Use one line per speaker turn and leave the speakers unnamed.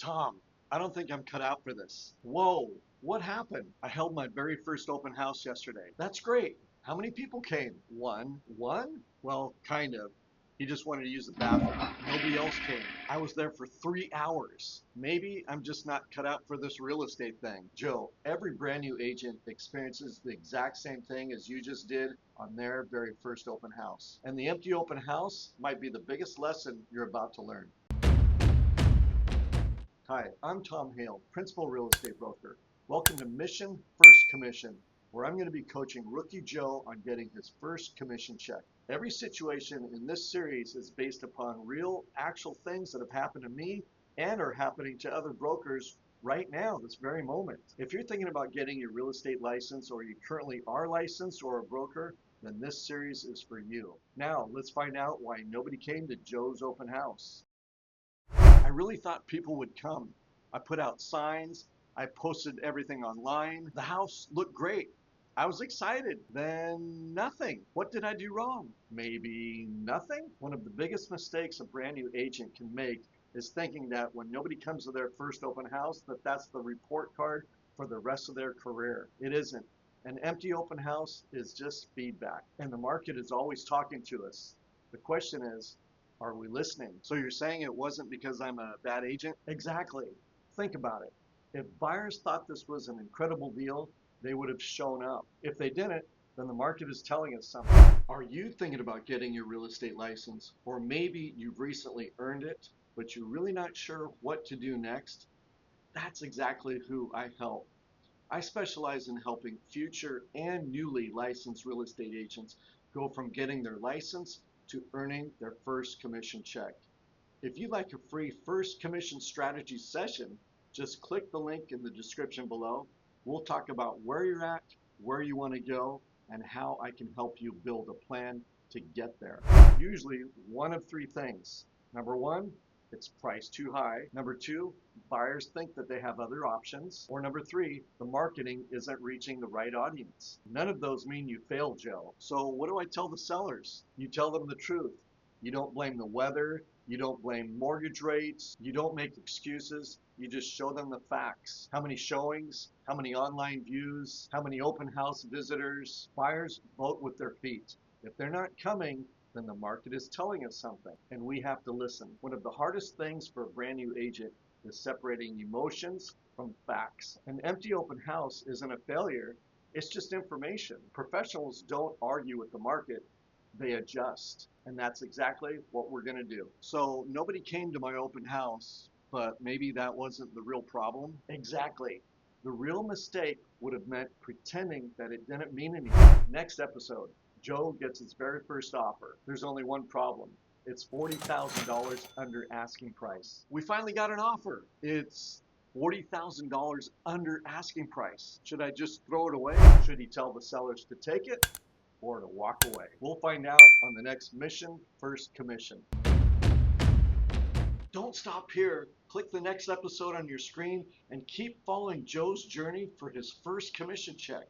Tom, I don't think I'm cut out for this. Whoa, what happened? I held my very first open house yesterday. That's great. How many people came? One. One? Well, kind of. He just wanted to use the bathroom. Nobody else came. I was there for 3 hours. Maybe I'm just not cut out for this real estate thing. Joe, every brand new agent experiences the exact same thing as you just did on their very first open house. And the empty open house might be the biggest lesson you're about to learn. Hi, I'm Tom Hale, Principal Real Estate Broker. Welcome to Mission First Commission, where I'm going to be coaching Rookie Joe on getting his first commission check. Every situation in this series is based upon real, actual things that have happened to me and are happening to other brokers right now, this very moment. If you're thinking about getting your real estate license, or you currently are licensed or a broker, then this series is for you. Now, let's find out why nobody came to Joe's open house. I really thought people would come. I put out signs, I posted everything online. The house looked great. I was excited. Then nothing. What did I do wrong? Maybe nothing? One of the biggest mistakes a brand new agent can make is thinking that when nobody comes to their first open house, that's the report card for the rest of their career. It isn't. An empty open house is just feedback, and the market is always talking to us. The question is, are we listening? So you're saying it wasn't because I'm a bad agent? Exactly. Think about it. If buyers thought this was an incredible deal, they would have shown up. If they didn't, then the market is telling us something. Are you thinking about getting your real estate license? Or maybe you've recently earned it, but you're really not sure what to do next? That's exactly who I help. I specialize in helping future and newly licensed real estate agents go from getting their license to earning their first commission check. If you'd like a free first commission strategy session, just click the link in the description below. We'll talk about where you're at, where you want to go, and how I can help you build a plan to get there. Usually one of three things. Number one, it's priced too high. Number two, buyers think that they have other options. Or number three, the marketing isn't reaching the right audience. None of those mean you failed, Joe. So what do I tell the sellers? You tell them the truth. You don't blame the weather. You don't blame mortgage rates. You don't make excuses. You just show them the facts. How many showings? How many online views? How many open house visitors? Buyers vote with their feet. If they're not coming, then the market is telling us something, and we have to listen. One of the hardest things for a brand new agent is separating emotions from facts. An empty open house isn't a failure, it's just information. Professionals don't argue with the market, they adjust. And that's exactly what we're gonna do. So nobody came to my open house, but maybe that wasn't the real problem. Exactly. The real mistake would have meant pretending that it didn't mean anything. Next episode, Joe gets his very first offer. There's only one problem. It's $40,000 under asking price. We finally got an offer. It's $40,000 under asking price. Should I just throw it away? Should he tell the sellers to take it or to walk away? We'll find out on the next Mission First Commission. Don't stop here. Click the next episode on your screen and keep following Joe's journey for his first commission check.